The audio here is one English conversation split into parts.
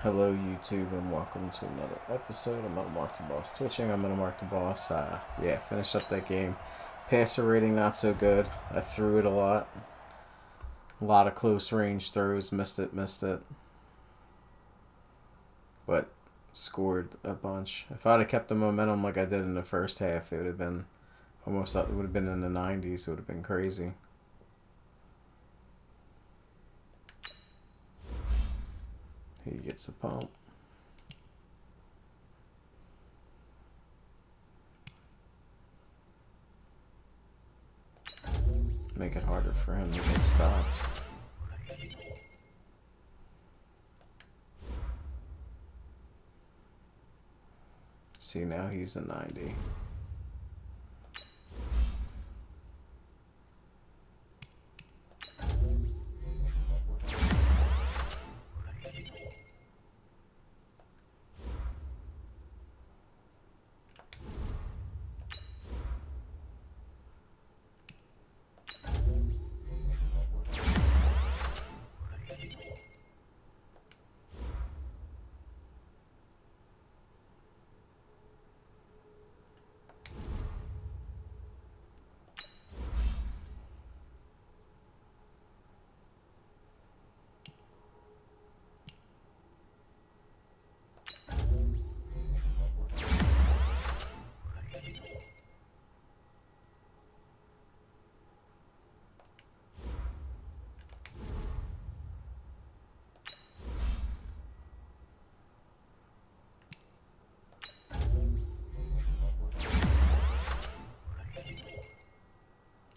Hello YouTube and welcome to another episode of Metal Mark the Boss Twitching. I'm Metal Mark the Boss. Yeah, finished up that game. Passer rating not so good. I threw it a lot. A lot of close range throws. Missed it. But scored a bunch. If I'd have kept the momentum like I did in the first half, it would have been almost up. It would have been in the 90s. It would have been crazy. He gets a pump. Make it harder for him to get stopped. See, now he's a 90.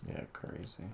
Yeah, crazy.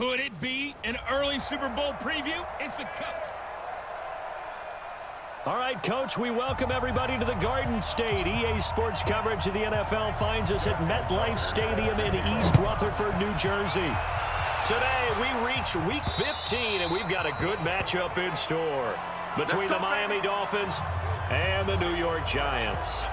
Could it be an early Super Bowl preview? It's a cup. All right, Coach, we welcome everybody to the Garden State. EA Sports coverage of the NFL finds us at MetLife Stadium in East Rutherford, New Jersey. Today, we reach Week 15, and we've got a good matchup in store between the Miami Dolphins and the New York Giants.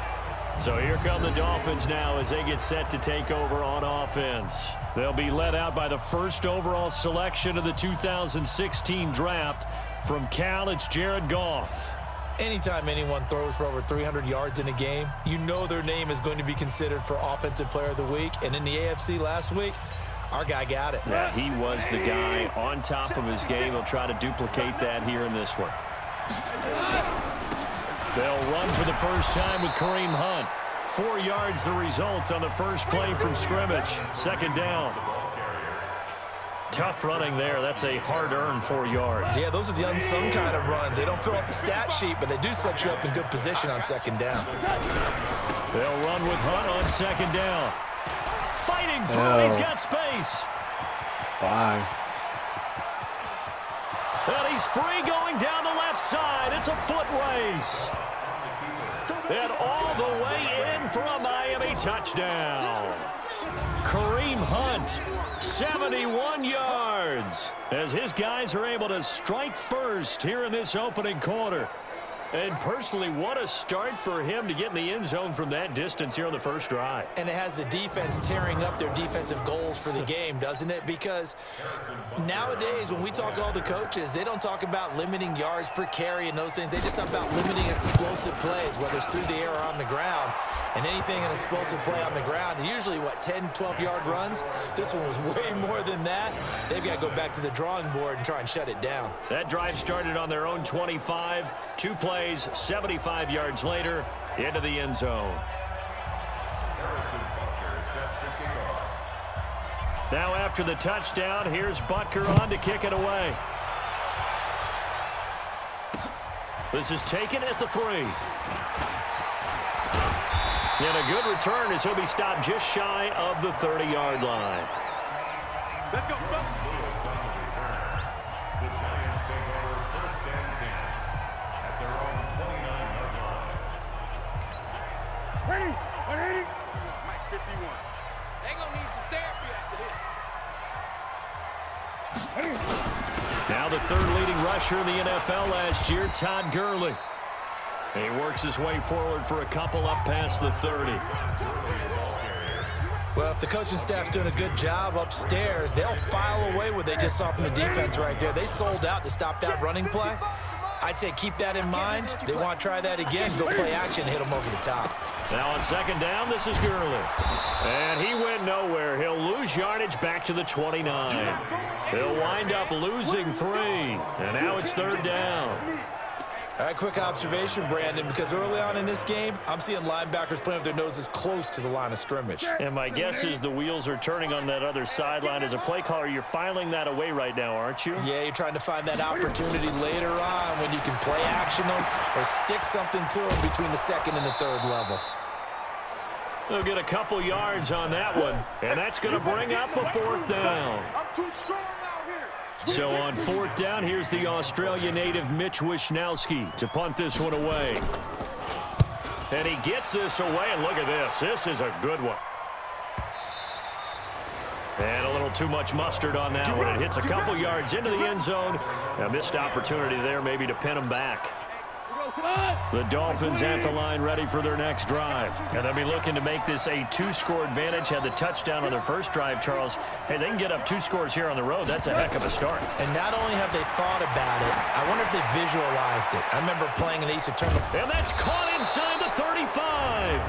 So here come the Dolphins now as they get set to take over on offense. They'll be led out by the first overall selection of the 2016 draft. From Cal, it's Jared Goff. Anytime anyone throws for over 300 yards in a game, you know their name is going to be considered for Offensive Player of the Week. And in the AFC last week, our guy got it. Yeah, he was the guy on top of his game. He'll try to duplicate that here in this one. They'll run for the first time with Kareem Hunt. 4 yards the result on the first play from scrimmage. Second down. Tough running there. That's a hard-earned 4 yards. Yeah, those are the unsung kind of runs. They don't fill up the stat sheet, but they do set you up in good position on second down. They'll run with Hunt on second down. Fighting through. He's got space. Bye. And he's free going down the left side. It's a foot race. And all the way in for a Miami touchdown. Kareem Hunt, 71 yards, as his guys are able to strike first here in this opening quarter. And personally, what a start for him to get in the end zone from that distance here on the first drive. And it has the defense tearing up their defensive goals for the game, doesn't it? Because nowadays, when we talk to all the coaches, they don't talk about limiting yards per carry and those things. They just talk about limiting explosive plays, whether it's through the air or on the ground. And anything an explosive play on the ground, usually, 10, 12-yard runs? This one was way more than that. They've got to go back to the drawing board and try and shut it down. That drive started on their own 25. 2 plays, 75 yards later, into the end zone. Now after the touchdown, here's Butker on to kick it away. This is taken at the 3. And a good return as he'll be stopped just shy of the 30-yard line. Let's go. Ready? 180? Mike 51. They're going to need some therapy after this. Now the third leading rusher in the NFL last year, Todd Gurley. He works his way forward for a couple up past the 30. Well, if the coaching staff's doing a good job upstairs, they'll file away what they just saw from the defense right there. They sold out to stop that running play. I'd say keep that in mind. They want to try that again, go play action, hit them over the top. Now on second down, this is Gurley. And he went nowhere. He'll lose yardage back to the 29. He'll wind up losing 3. And now it's third down. All right, quick observation, Brandon, because early on in this game, I'm seeing linebackers playing with their noses close to the line of scrimmage. And my guess is the wheels are turning on that other sideline. As a play caller, you're filing that away right now, aren't you? Yeah, you're trying to find that opportunity later on when you can play action them or stick something to them between the second and the third level. They'll get a couple yards on that one, and that's going to bring up a fourth down. I'm too strong out here. So on fourth down, here's the Australia native Mitch Wishnowski to punt this one away. And he gets this away, and look at this. This is a good one. And a little too much mustard on that one. It hits a couple yards into the end zone. A missed opportunity there maybe to pin him back. The Dolphins at the line ready for their next drive. And they'll be looking to make this a 2-score advantage. Had the touchdown on their first drive, Charles. Hey, they can get up 2 scores here on the road. That's a heck of a start. And not only have they thought about it, I wonder if they visualized it. I remember playing in the East Tournament. And that's caught inside the 35.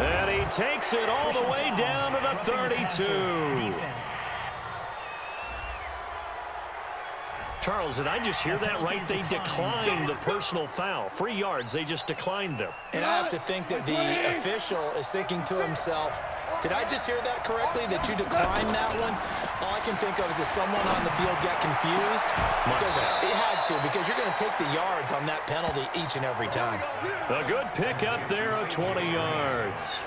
And he takes it all the way down to the 32. Charles, did I just hear that right? They declined the personal foul. 3 yards, they just declined them. And I have to think that the official is thinking to himself, did I just hear that correctly, that you declined that one? All I can think of is that someone on the field got confused. Because it had to, because you're going to take the yards on that penalty each and every time. A good pick up there of 20 yards.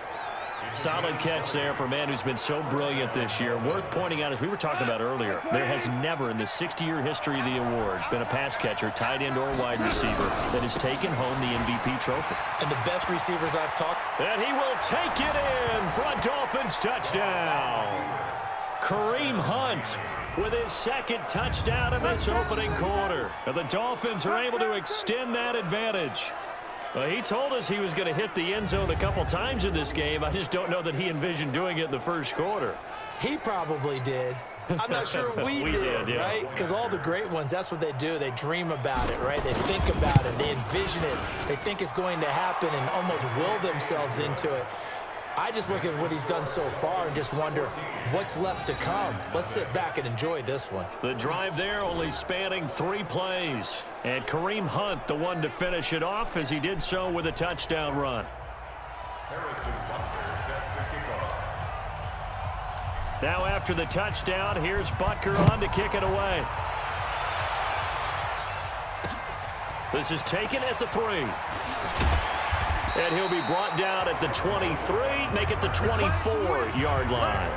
Solid catch there for a man who's been so brilliant this year. Worth pointing out, as we were talking about earlier, there has never in the 60-year history of the award been a pass catcher, tight end, or wide receiver that has taken home the MVP trophy. And the best receivers I've talked. And he will take it in for a Dolphins touchdown. Kareem Hunt with his second touchdown in this opening quarter. And the Dolphins are able to extend that advantage. Well, he told us he was going to hit the end zone a couple times in this game. I just don't know that he envisioned doing it in the first quarter. He probably did. I'm not sure we did, yeah. right? Because all the great ones, that's what they do. They dream about it, right? They think about it. They envision it. They think it's going to happen and almost will themselves into it. I just look at what he's done so far and just wonder what's left to come. Let's sit back and enjoy this one. The drive there only spanning 3 plays. And Kareem Hunt, the one to finish it off, as he did so with a touchdown run. Now after the touchdown, here's Butker on to kick it away. This is taken at the 3. And he'll be brought down at the 23, make it the 24-yard line.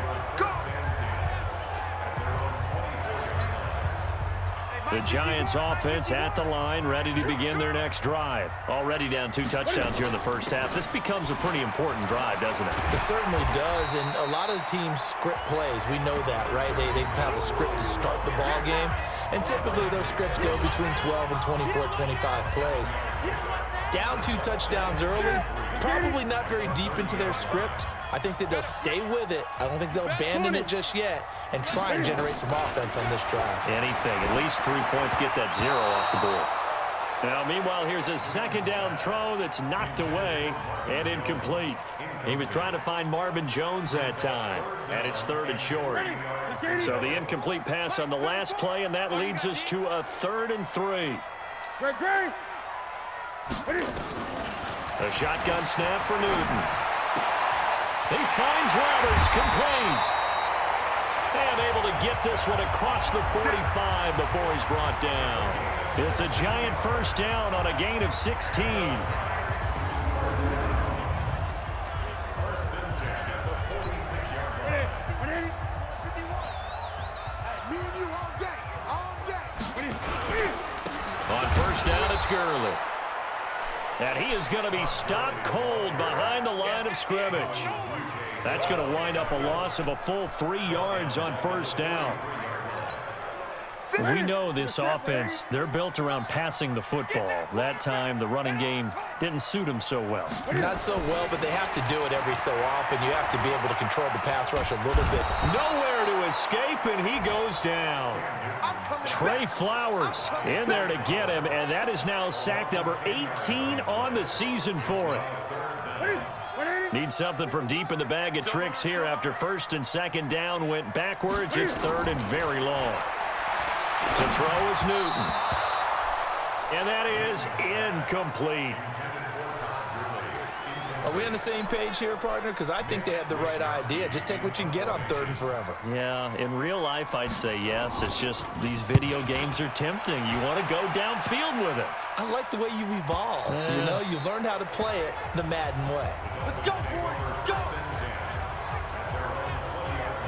The Giants offense at the line, ready to begin their next drive. Already down 2 touchdowns here in the first half. This becomes a pretty important drive, doesn't it? It certainly does, and a lot of teams script plays. We know that, right? They have a script to start the ball game, and typically those scripts go between 12 and 24, 25 plays. Down 2 touchdowns early, probably not very deep into their script. I think that they'll stay with it. I don't think they'll abandon it just yet and try and generate some offense on this drive. Anything. At least 3 points, get that 0 off the board. Now, meanwhile, here's a second down throw that's knocked away and incomplete. He was trying to find Marvin Jones that time, and it's 3rd and short. So the incomplete pass on the last play, and that leads us to a 3rd and 3. A shotgun snap for Newton. He finds Roberts, complete. And able to get this one across the 45 before he's brought down. It's a Giant first down on a gain of 16. On first down, it's Gurley. And he is going to be stopped cold behind the line of scrimmage. That's going to wind up a loss of a full 3 yards on first down. We know this offense, they're built around passing the football. That time, the running game didn't suit them so well. Not so well, but they have to do it every so often. You have to be able to control the pass rush a little bit. Nowhere to escape, and he goes down. Trey Flowers in there to get him, and that is now sack number 18 on the season for him. Needs something from deep in the bag of tricks here after first and second down went backwards. It's 3rd and very long. To throw is Newton. And that is incomplete. Are we on the same page here, partner? Because I think they had the right idea. Just take what you can get on 3rd and forever. Yeah, in real life, I'd say yes. It's just these video games are tempting. You want to go downfield with it. I like the way you've evolved. Yeah. You know, you've learned how to play it the Madden way. Let's go, boys. Let's go.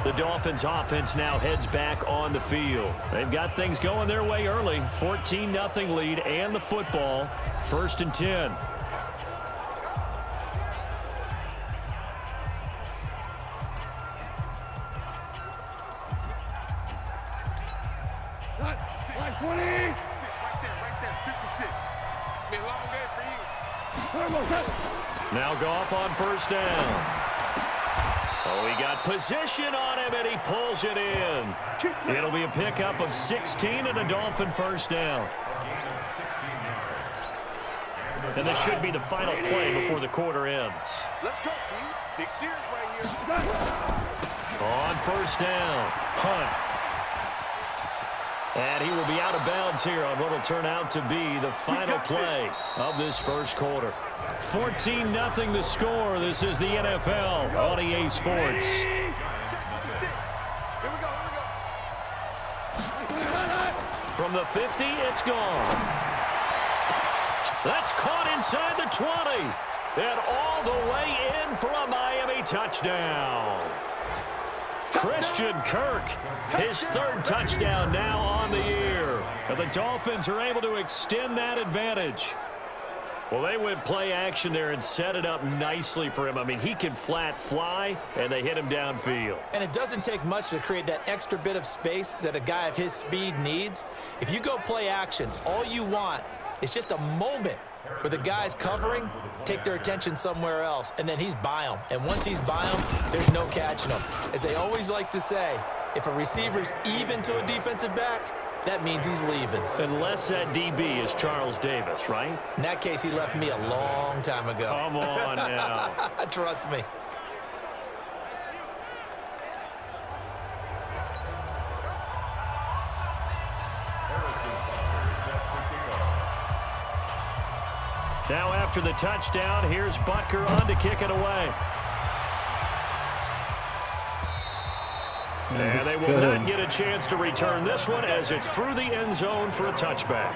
The Dolphins offense now heads back on the field. They've got things going their way early. 14-0 lead and the football. 1st and 10. Like 20. Right there, 56. It's been a long day for you. Now Goff on first down. Oh, he got position on him, and he pulls it in. It'll be a pickup of 16 and a Dolphin first down. And this should be the final play before the quarter ends. Let's go, team. Big series right here. On first down, Hunt. And he will be out of bounds here on what will turn out to be the final play of this first quarter. 14-0 the score. This is the NFL on EA Sports. From the 50, it's gone. That's caught inside the 20. And all All the way in for a Miami touchdown. Christian Kirk, his third touchdown now on the year. And the Dolphins are able to extend that advantage. Well, they went play action there and set it up nicely for him. I mean, he can flat fly, and they hit him downfield. And it doesn't take much to create that extra bit of space that a guy of his speed needs. If you go play action, all you want is just a moment where the guy's covering, take their attention somewhere else, and then he's by him. And once he's by him, there's no catching him. As they always like to say, if a receiver's even to a defensive back, that means he's leaving. Unless that DB is Charles Davis, right? In that case, he left me a long time ago. Come on now. Trust me. Now after the touchdown, here's Butker on to kick it away. And they will not get a chance to return this one as it's through the end zone for a touchback.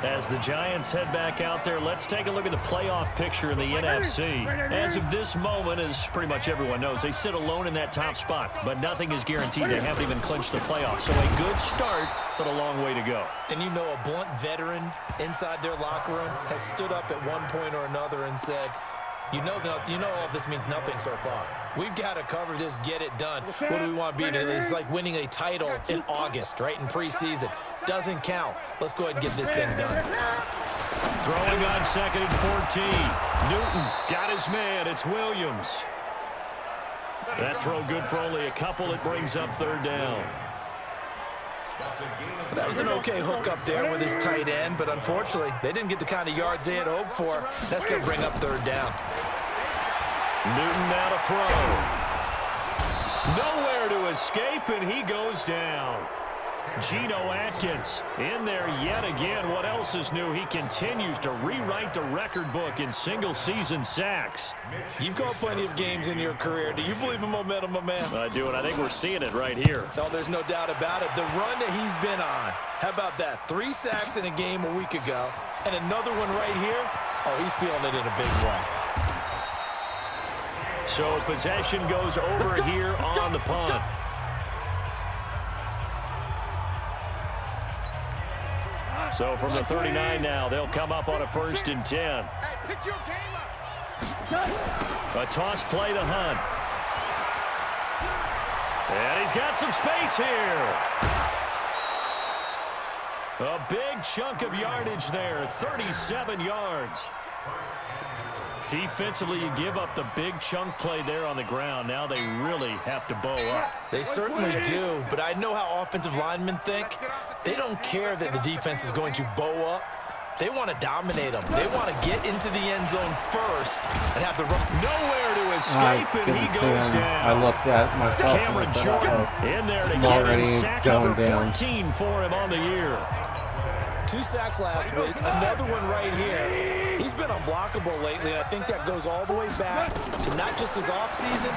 As the Giants head back out there, let's take a look at the playoff picture in the NFC. As of this moment, as pretty much everyone knows, they sit alone in that top spot, but nothing is guaranteed. They haven't even clinched the playoffs, so a good start, but a long way to go. And you know, a blunt veteran inside their locker room has stood up at one point or another and said, you know all this means nothing so far. We've got to cover this, get it done. What do we want to be? It's like winning a title in August, right, in preseason. Doesn't count. Let's go ahead and get this thing done. Throwing on 2nd and 14. Newton got his man. It's Williams. That throw good for only a couple. It brings up 3rd down. That was an okay hook up there with his tight end, but unfortunately, they didn't get the kind of yards they had hoped for. That's going to bring up 3rd down. Newton now to throw. Nowhere to escape, and he goes down. Geno Atkins in there yet again. What else is new? He continues to rewrite the record book in single-season sacks. You've called plenty of games in your career. Do you believe in momentum, my man? I do, and I think we're seeing it right here. No, there's no doubt about it. The run that he's been on, how about that? 3 sacks in a game a week ago, and another one right here. Oh, he's feeling it in a big way. So possession goes over here on the punt. So from the 39 now, they'll come up on a 1st and 10. A toss play to Hunt. And he's got some space here. A big chunk of yardage there, 37 yards. Defensively, you give up the big chunk play there on the ground. Now they really have to bow up. They certainly do, but I know how offensive linemen think. They don't care that the defense is going to bow up. They want to dominate them. They want to get into the end zone first and have the run. Nowhere to escape, and he goes down. I looked at myself. Cameron Jordan in there to get him sack number 14 for him on the year. 2 sacks last week, another one right here. He's been unblockable lately, and I think that goes all the way back to not just his offseason,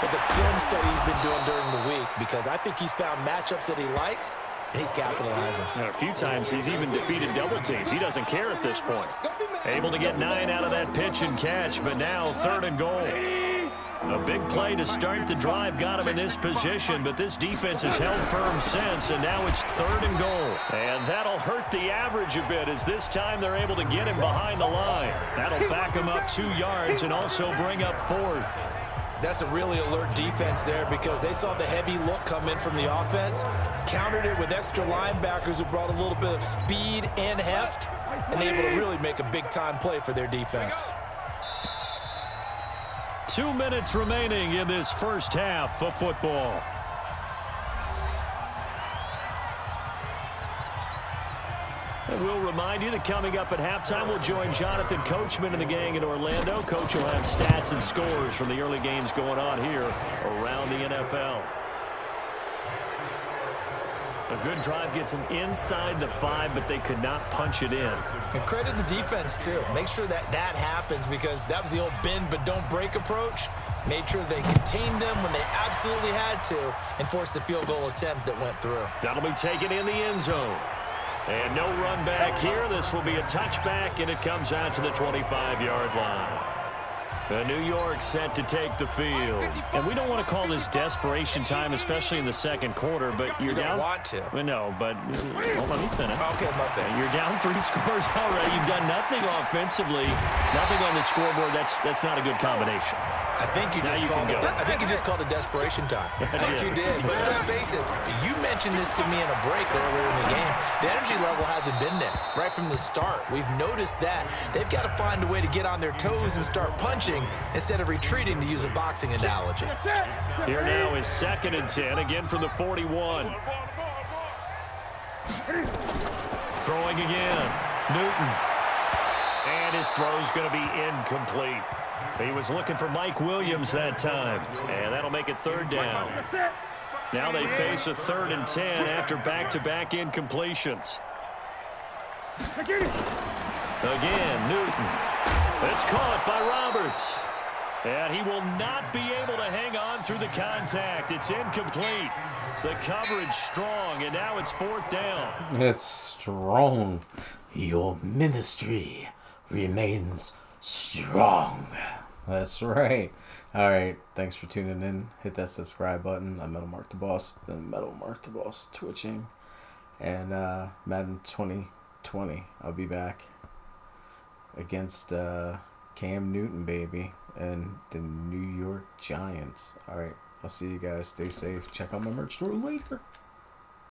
but the film study he's been doing during the week, because I think he's found matchups that he likes, and he's capitalizing. A few times he's even defeated double teams. He doesn't care at this point. Able to get 9 out of that pitch and catch, but now 3rd and goal. A big play to start the drive got him in this position, but this defense has held firm since, and now it's 3rd and goal. And that'll hurt the average a bit, as this time they're able to get him behind the line. That'll back him up 2 yards and also bring up 4th. That's a really alert defense there, because they saw the heavy look come in from the offense, countered it with extra linebackers who brought a little bit of speed and heft, and able to really make a big-time play for their defense. 2 minutes remaining in this first half of football. And we'll remind you that coming up at halftime, we'll join Jonathan Coachman and the gang in Orlando. Coach will have stats and scores from the early games going on here around the NFL. A good drive gets them inside the 5, but they could not punch it in. And credit the defense, too. Make sure that happens, because that was the old bend but don't break approach. Made sure they contained them when they absolutely had to and forced the field goal attempt that went through. That'll be taken in the end zone. And no run back here. This will be a touchback, and it comes out to the 25-yard line. New York set to take the field. And we don't want to call this desperation time, especially in the second quarter, but you're You down. don't want to. Well, no, but well, let me finish. Okay, my bad. You're down 3 scores already. You've done nothing offensively, nothing on the scoreboard. That's not a good combination. I think you Now just you called can it. go. I think you just called it desperation time. I think you did. But let's face it. You mentioned this to me in a break earlier in the game. The energy level hasn't been there right from the start. We've noticed that they've got to find a way to get on their toes and start punching instead of retreating, to use a boxing analogy. Here now is 2nd and 10, again from the 41. Throwing again. Newton. And his throw's going to be incomplete. He was looking for Mike Williams that time. And that'll make it 3rd down. Now they face a 3rd and 10 after back-to-back incompletions. Again, Newton. It's caught by Roberts. And he will not be able to hang on through the contact. It's incomplete. The coverage strong, and now it's 4th down. It's strong. Your ministry remains strong. That's right. All right. Thanks for tuning in. Hit that subscribe button. I'm Metal Mark the Boss. Been Metal Mark the Boss twitching. And Madden 2020. I'll be back against Cam Newton, baby, and the New York Giants. All right. I'll see you guys. Stay safe. Check out my merch store later.